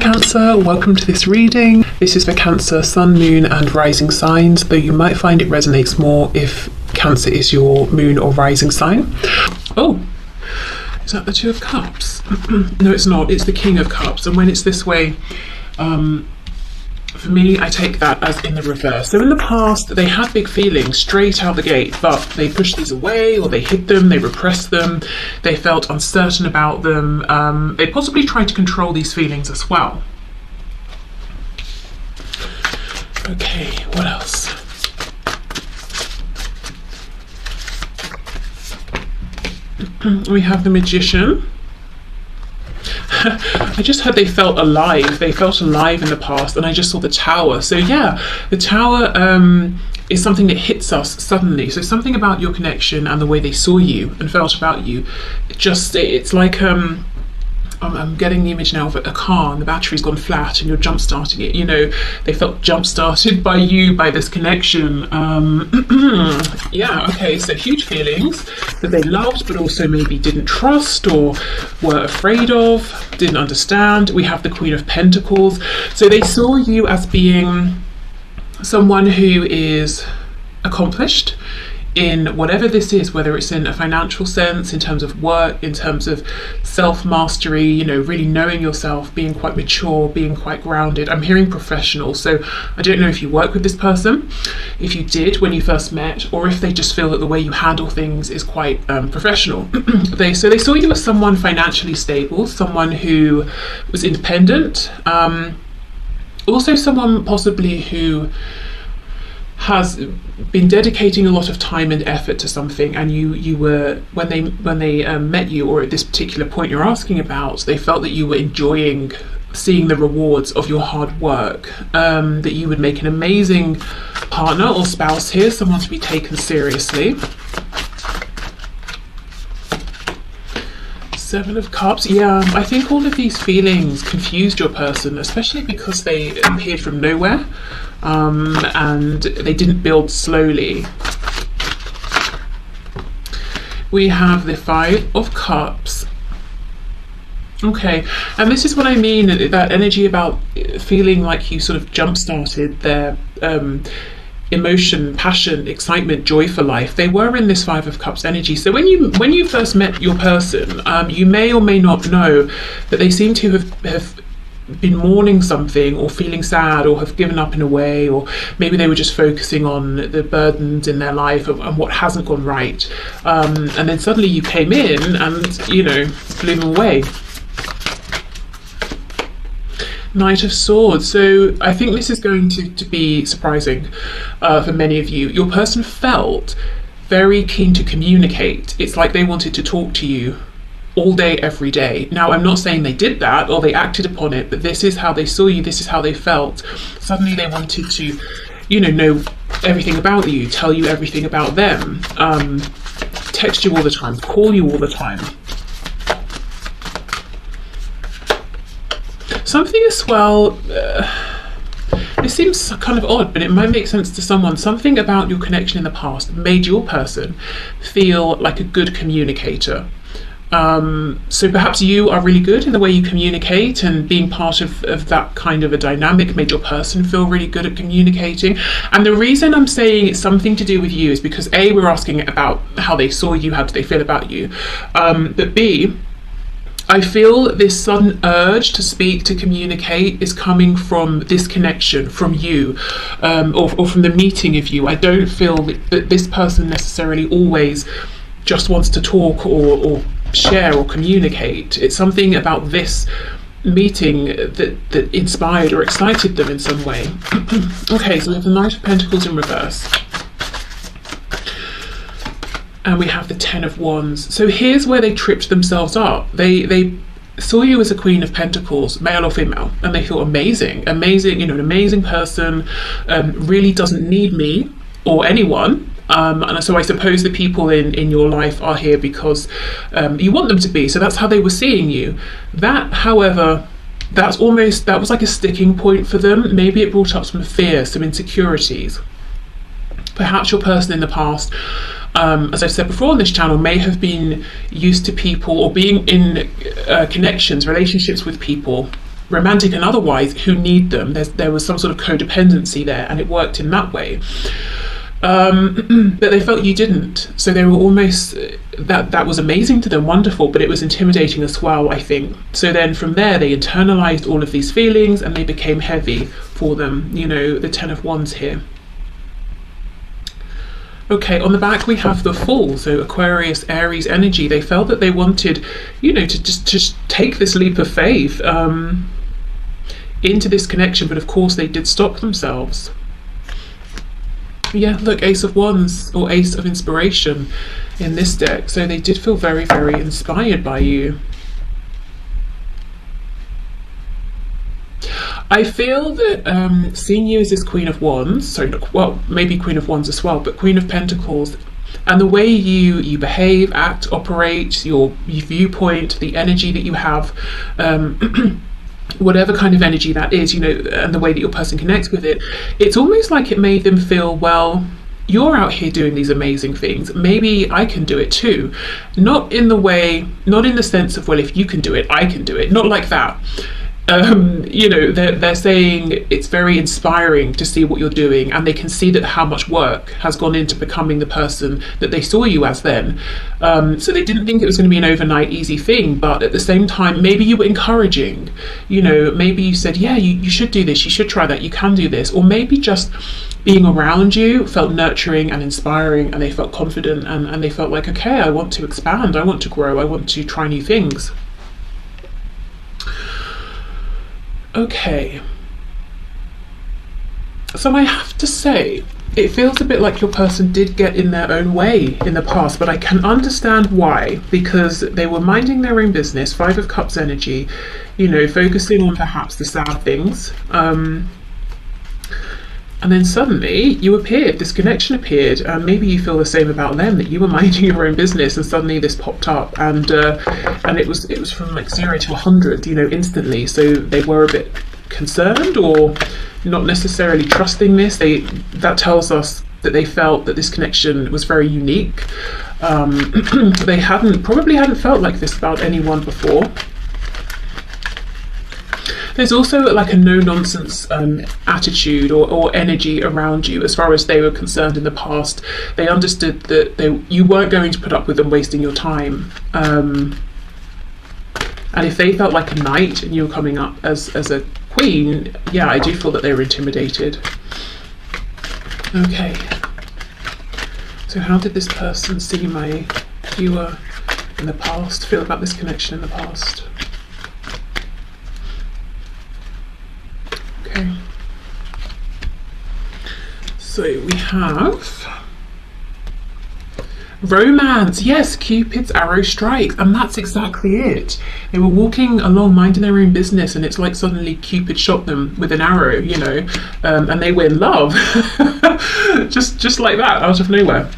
Cancer, welcome to this reading. This is for Cancer, Sun, Moon and Rising signs, though you might find it resonates more if Cancer is your Moon or Rising sign. Oh, is that the Two of Cups? No, it's not. It's the King of Cups. And when it's this way, for me, I take that as in the reverse. So in the past, they had big feelings straight out the gate, but they pushed these away, or they hid them, they repressed them, they felt uncertain about them. They possibly tried to control these feelings as well. Okay, what else? We have the Magician. I just heard they felt alive. They felt alive in the past, and I just saw the Tower. So yeah, the Tower is something that hits us suddenly. So something about your connection and the way they saw you and felt about you. It's like I'm getting the image now of a car and the battery's gone flat and you're jump starting it. You know, they felt jump started by you, by this connection. Yeah, okay, so huge feelings that they loved but also maybe didn't trust or were afraid of, didn't understand. We have the Queen of Pentacles. So they saw you as being someone who is accomplished in whatever this is, whether it's in a financial sense, in terms of work, in terms of self-mastery, you know, really knowing yourself, being quite mature, being quite grounded. I'm hearing professional, so I don't know if you work with this person, if you did when you first met, or if they just feel that the way you handle things is quite professional. So they saw you as someone financially stable, someone who was independent, also someone possibly who has been dedicating a lot of time and effort to something, and you were, when they met you, or at this particular point you're asking about, they felt that you were enjoying seeing the rewards of your hard work, that you would make an amazing partner or spouse here, someone to be taken seriously. Seven of Cups. Yeah, I think all of these feelings confused your person, especially because they appeared from nowhere, and they didn't build slowly. We have the Five of Cups. Okay, and this is what I mean, that energy about feeling like you sort of jump-started their emotion, passion, excitement, joy for life. They were in this Five of Cups energy. So when you first met your person, you may or may not know that they seem to have been mourning something, or feeling sad, or have given up in a way, or maybe they were just focusing on the burdens in their life and what hasn't gone right. And then suddenly you came in and, you know, blew them away. Knight of Swords. So I think this is going to be surprising for many of you. Your person felt very keen to communicate. It's like they wanted to talk to you all day, every day. Now, I'm not saying they did that or they acted upon it, but this is how they saw you, this is how they felt. Suddenly they wanted to, you know everything about you, tell you everything about them, text you all the time, call you all the time. Something as well, this seems kind of odd, but it might make sense to someone. Something about your connection in the past made your person feel like a good communicator. So perhaps you are really good in the way you communicate, and being part of that kind of a dynamic made your person feel really good at communicating. And the reason I'm saying it's something to do with you is because A, we're asking about how they saw you, how did they feel about you, but B, I feel this sudden urge to speak, to communicate, is coming from this connection, from you, or from the meeting of you. I don't feel that this person necessarily always just wants to talk or share or communicate. It's something about this meeting that inspired or excited them in some way. Okay, so we have the Knight of Pentacles in reverse. And we have the Ten of Wands. So here's where they tripped themselves up. They saw you as a Queen of Pentacles, male or female, and they thought amazing, you know, an amazing person, really doesn't need me or anyone. And so I suppose the people in your life are here because you want them to be. So that's how they were seeing you. That, however, that was like a sticking point for them. Maybe it brought up some fear, some insecurities. Perhaps your person in the past, as I've said before on this channel, may have been used to people or being in connections, relationships with people romantic and otherwise, who need them. There was some sort of codependency there, and it worked in that way. But they felt you didn't, so they were almost, that was amazing to them, wonderful, but it was intimidating as well, I think. So then from there they internalized all of these feelings, and they became heavy for them, you know, the 10 of Wands here. Okay, on the back we have the Fool, so Aquarius, Aries energy. They felt that they wanted, you know, to just take this leap of faith into this connection, but of course they did stop themselves. Yeah, look, Ace of Wands, or Ace of Inspiration in this deck. So they did feel very, very inspired by you. I feel that seeing you as this Queen of Wands, sorry, well, maybe Queen of Wands as well, but Queen of Pentacles, and the way you behave, act, operate, your viewpoint, the energy that you have, whatever kind of energy that is, you know, and the way that your person connects with it, it's almost like it made them feel, well, you're out here doing these amazing things, maybe I can do it too. Not in the sense of, well, if you can do it, I can do it, not like that. You know, they're saying it's very inspiring to see what you're doing, and they can see that how much work has gone into becoming the person that they saw you as then. So they didn't think it was going to be an overnight easy thing, but at the same time, maybe you were encouraging, you know, maybe you said, yeah, you should do this, you should try that, you can do this, or maybe just being around you felt nurturing and inspiring, and they felt confident, and they felt like, okay, I want to expand, I want to grow, I want to try new things. Okay, so I have to say, it feels a bit like your person did get in their own way in the past, but I can understand why, because they were minding their own business, 5 of Cups energy, you know, focusing on perhaps the sad things, and then suddenly you appeared, this connection appeared, and maybe you feel the same about them, that you were minding your own business and suddenly this popped up, and it was from like 0 to 100, you know, instantly. So they were a bit concerned, or not necessarily trusting this. That tells us that they felt that this connection was very unique. They probably hadn't felt like this about anyone before. There's also like a no-nonsense attitude or energy around you as far as they were concerned in the past. They understood that you weren't going to put up with them wasting your time. And if they felt like a knight and you were coming up as a queen, yeah, I do feel that they were intimidated. Okay. So how did this person see my viewer in the past, feel about this connection in the past? Okay, so we have romance. Yes, Cupid's arrow strikes, and that's exactly it. They were walking along minding their own business, and it's like suddenly Cupid shot them with an arrow, you know, and they were in love just like that, out of nowhere.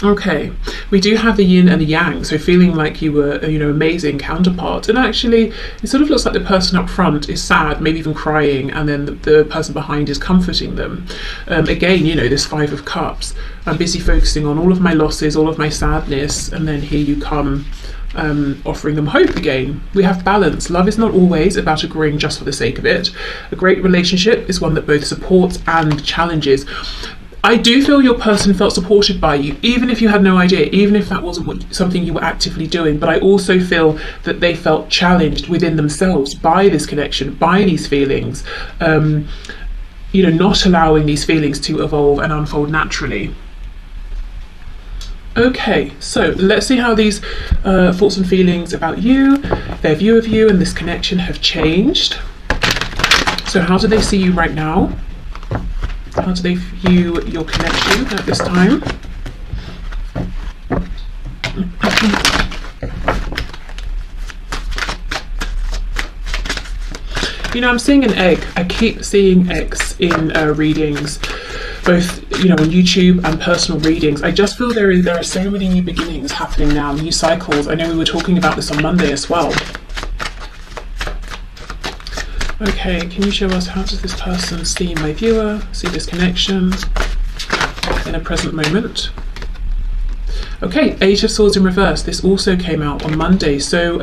Okay, we do have the yin and the yang, so feeling like you were, you know, amazing counterpart, and actually it sort of looks like the person up front is sad, maybe even crying, and then the person behind is comforting them. Again, you know, this 5 of Cups, I'm busy focusing on all of my losses, all of my sadness, and then here you come, offering them hope again. We have balance. Love is not always about agreeing just for the sake of it. A great relationship is one that both supports and challenges. I do feel your person felt supported by you, even if you had no idea, even if that wasn't something you were actively doing. But I also feel that they felt challenged within themselves by this connection, by these feelings, you know, not allowing these feelings to evolve and unfold naturally. Okay, so let's see how these thoughts and feelings about you, their view of you and this connection have changed. So how do they see you right now? How do they view your connection at this time? You know, I'm seeing an egg. I keep seeing eggs in readings, both, you know, on YouTube and personal readings. I just feel there are so many new beginnings happening now, new cycles. I know we were talking about this on Monday as well. Okay, can you show us, how does this person see my viewer, see this connection in a present moment? Okay, 8 of Swords in reverse. This also came out on Monday. So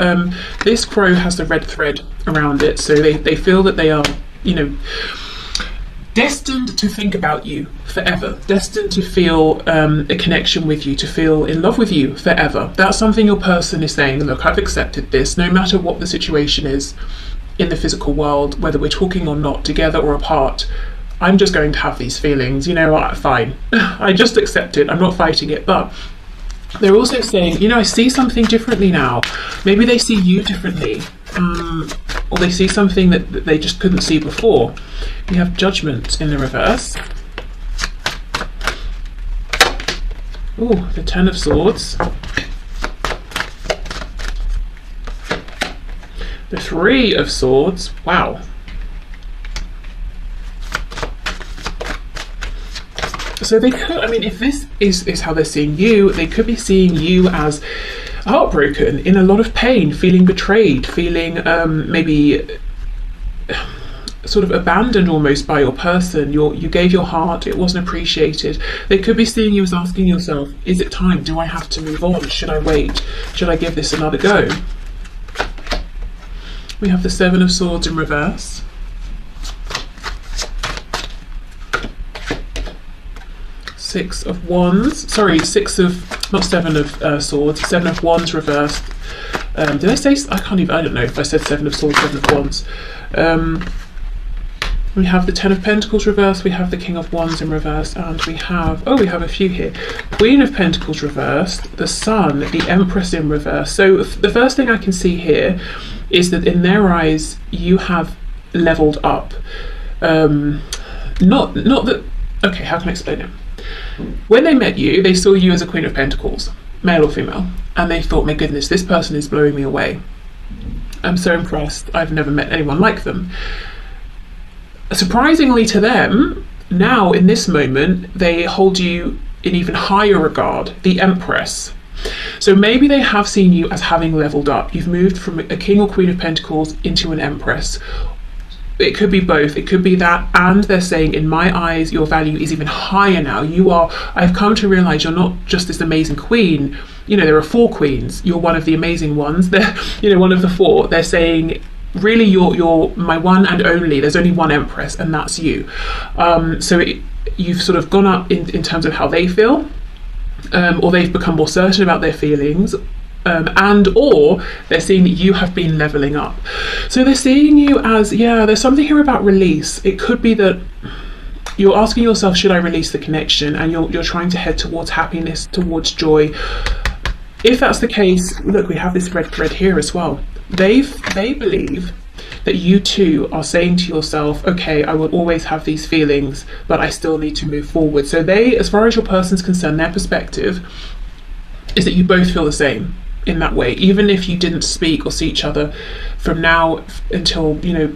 this crow has the red thread around it. So they feel that they are, you know, destined to think about you forever, destined to feel a connection with you, to feel in love with you forever. That's something your person is saying, look, I've accepted this, no matter what the situation is in the physical world, whether we're talking or not, together or apart, I'm just going to have these feelings, you know what, fine. I just accept it, I'm not fighting it. But they're also saying, you know, I see something differently now. Maybe they see you differently, or they see something that they just couldn't see before. We have Judgment in the reverse. Oh, the Ten of Swords. The Three of Swords. Wow. So they could, I mean, if this is how they're seeing you, they could be seeing you as heartbroken, in a lot of pain, feeling betrayed, feeling maybe sort of abandoned almost by your person. You gave your heart, it wasn't appreciated. They could be seeing you as asking yourself, is it time? Do I have to move on? Should I wait? Should I give this another go? We have the Seven of Swords in reverse. Six of Wands, sorry, not Seven of Swords, Seven of Wands reversed. Did I say, I don't know if I said Seven of Swords, Seven of Wands. We have the Ten of Pentacles reversed, we have the King of Wands in reverse, and we have a few here. Queen of Pentacles reversed, the Sun, the Empress in reverse. So the first thing I can see here is that in their eyes, you have leveled up. Not that, okay, how can I explain it? When they met you, they saw you as a Queen of Pentacles, male or female, and they thought, my goodness, this person is blowing me away. I'm so impressed. I've never met anyone like them. Surprisingly to them, now in this moment, they hold you in even higher regard, the Empress. So maybe they have seen you as having leveled up. You've moved from a King or Queen of Pentacles into an Empress. It could be both. It could be that, and they're saying, in my eyes, your value is even higher now. I've come to realize you're not just this amazing queen. You know, there are 4 queens. You're one of the amazing ones. They're, you know, one of the 4. They're saying, really, you're my one and only. There's only one Empress, and that's you. You've sort of gone up in terms of how they feel, or they've become more certain about their feelings. Or they're seeing that you have been leveling up. So they're seeing you as, yeah, there's something here about release. It could be that you're asking yourself, should I release the connection? And you're trying to head towards happiness, towards joy. If that's the case, look, we have this red thread here as well. They believe that you too are saying to yourself, okay, I will always have these feelings, but I still need to move forward. So they, as far as your person's concerned, their perspective is that you both feel the same in that way. Even if you didn't speak or see each other from now until, you know,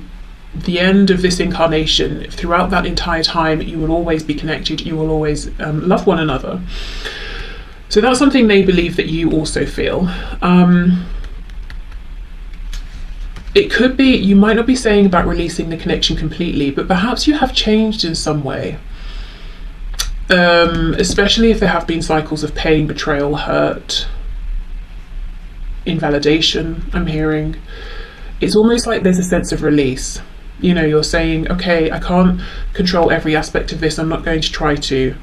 the end of this incarnation, throughout that entire time, you will always be connected, you will always love one another. So that's something they believe that you also feel. It could be, you might not be saying about releasing the connection completely, but perhaps you have changed in some way. Especially if there have been cycles of pain, betrayal, hurt, invalidation, I'm hearing. It's almost like there's a sense of release. You know, you're saying, okay, I can't control every aspect of this, I'm not going to try to.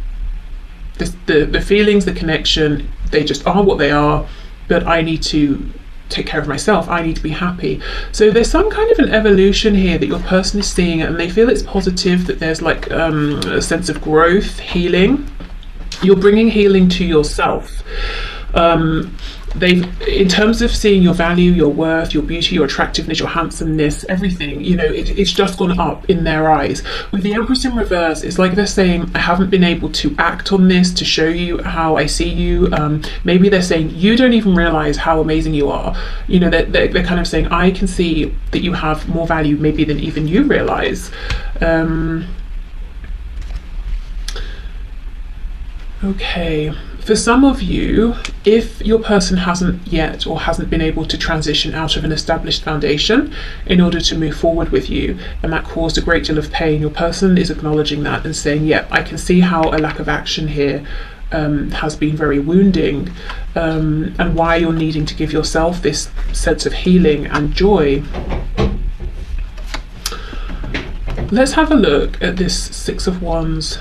The feelings, the connection, they just are what they are, but I need to take care of myself, I need to be happy. So there's some kind of an evolution here that your person is seeing, and they feel it's positive, that there's like a sense of growth, healing. You're bringing healing to yourself. In terms of seeing your value, your worth, your beauty, your attractiveness, your handsomeness, everything, you know, it's just gone up in their eyes. With the Empress in reverse, it's like they're saying, I haven't been able to act on this to show you how I see you. Maybe they're saying, you don't even realize how amazing you are. You know, they're kind of saying, I can see that you have more value maybe than even you realize. Okay. For some of you, if your person hasn't yet or hasn't been able to transition out of an established foundation in order to move forward with you, and that caused a great deal of pain, your person is acknowledging that and saying, yep, I can see how a lack of action here has been very wounding, and why you're needing to give yourself this sense of healing and joy. Let's have a look at this Six of Wands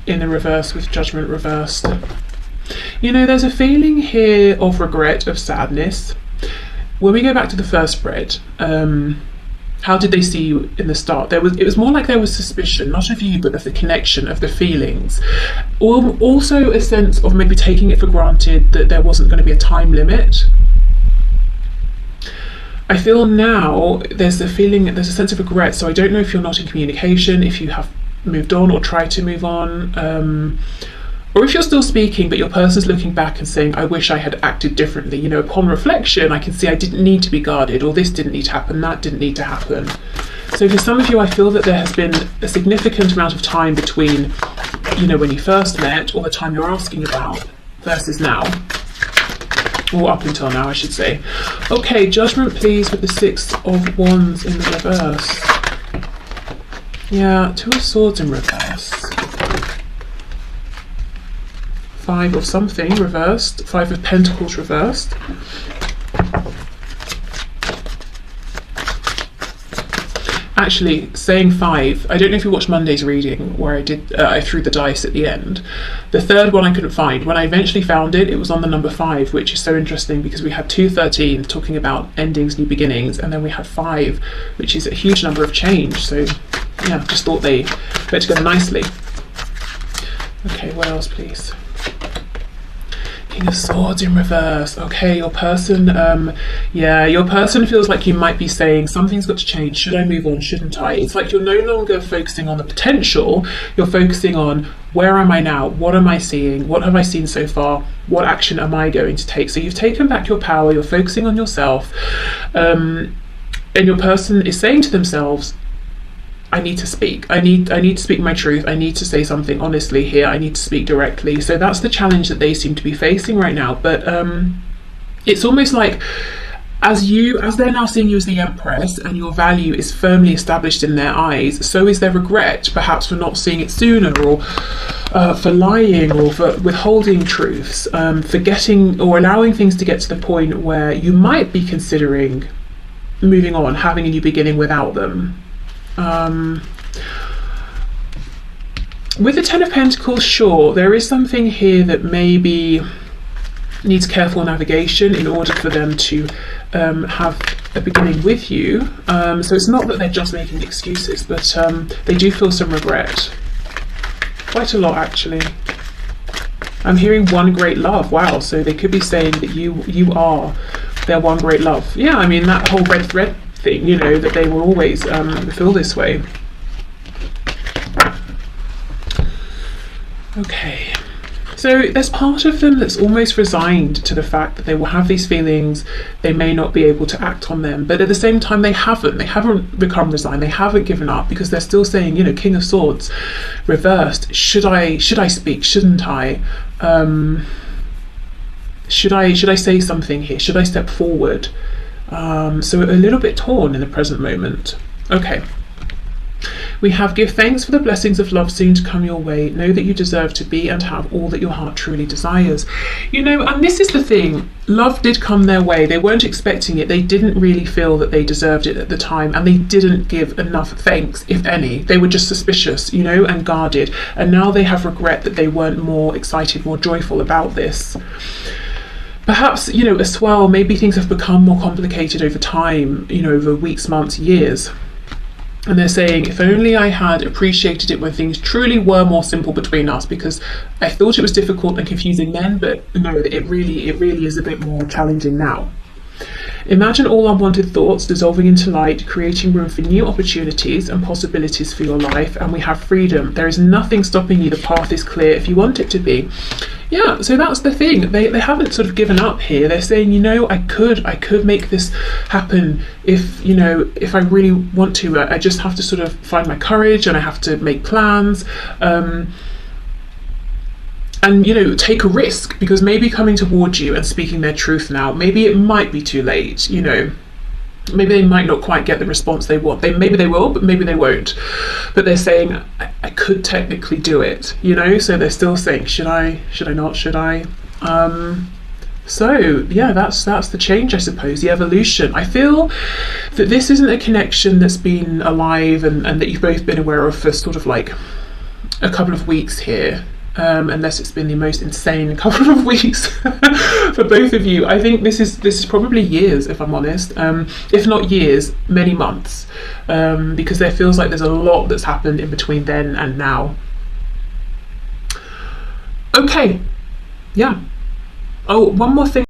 in the reverse with Judgment reversed. You know, there's a feeling here of regret, of sadness. When we go back to the first spread, how did they see you in the start? It was more like there was suspicion, not of you, but of the connection, of the feelings. Also a sense of maybe taking it for granted that there wasn't going to be a time limit. I feel now there's a sense of regret, so I don't know if you're not in communication, if you have moved on or tried to move on, or if you're still speaking but your person's looking back and saying, I wish I had acted differently. You know, upon reflection I can see I didn't need to be guarded, or this didn't need to happen, that didn't need to happen. So for some of you, I feel that there has been a significant amount of time between, you know, when you first met or the time you're asking about versus now. Or up until now, I should say. Okay, Judgment please with the Six of Wands in the reverse. Yeah, Two of Swords in reverse. Five of something reversed. Five of Pentacles reversed. Actually, saying five, I don't know if you watched Monday's reading where I threw the dice at the end. The third one I couldn't find. When I eventually found it, it was on the number 5, which is so interesting because we had 213 talking about endings, new beginnings, and then we had 5, which is a huge number of change. So yeah, just thought they went together nicely. Okay, what else please? King of Swords in reverse. Okay, your person, your person feels like you might be saying something's got to change. Should I move on? Shouldn't I? It's like you're no longer focusing on the potential. You're focusing on where am I now? What am I seeing? What have I seen so far? What action am I going to take? So you've taken back your power. You're focusing on yourself, and your person is saying to themselves, I need to speak. I need to speak my truth. I need to say something honestly here. I need to speak directly. So that's the challenge that they seem to be facing right now. But it's almost like as they're now seeing you as the Empress and your value is firmly established in their eyes, so is their regret perhaps for not seeing it sooner, or for lying, or for withholding truths, forgetting or allowing things to get to the point where you might be considering moving on, having a new beginning without them. With the Ten of Pentacles, sure, there is something here that maybe needs careful navigation in order for them to have a beginning with you. So it's not that they're just making excuses, but they do feel some regret. Quite a lot, actually. I'm hearing one great love. Wow, so they could be saying that you are their one great love. Yeah, I mean, that whole red thread thing, you know, that they will always feel this way. Okay, so there's part of them that's almost resigned to the fact that they will have these feelings, they may not be able to act on them, but at the same time they haven't become resigned, they haven't given up, because they're still saying, you know, King of Swords reversed, should I speak, shouldn't I, should I say something here, should I step forward? So a little bit torn in the present moment. Okay. We have give thanks for the blessings of love soon to come your way. Know that you deserve to be and have all that your heart truly desires. You know, and this is the thing. Love did come their way. They weren't expecting it. They didn't really feel that they deserved it at the time, and they didn't give enough thanks, if any. They were just suspicious, you know, and guarded. And now they have regret that they weren't more excited, more joyful about this. Perhaps, you know, as well, maybe things have become more complicated over time, you know, over weeks, months, years. And they're saying, if only I had appreciated it when things truly were more simple between us, because I thought it was difficult and confusing then, but no, it really is a bit more challenging now. Imagine all unwanted thoughts dissolving into light, creating room for new opportunities and possibilities for your life, and we have freedom. There is nothing stopping you. The path is clear if you want it to be. Yeah, so that's the thing. They haven't sort of given up here. They're saying, you know, I could make this happen if, you know, if I really want to. I just have to sort of find my courage, and I have to make plans. And, you know, take a risk, because maybe coming towards you and speaking their truth now, maybe it might be too late, you know. Maybe they might not quite get the response they want. Maybe they will, but maybe they won't. But they're saying, I could technically do it, you know. So they're still saying, should I not, should I? So yeah, that's the change, I suppose, the evolution. I feel that this isn't a connection that's been alive and that you've both been aware of for sort of like a couple of weeks here. Unless it's been the most insane couple of weeks for both of you. I think this is probably years, if I'm honest. If not years, many months, because there feels like there's a lot that's happened in between then and now. Okay, yeah. Oh, one more thing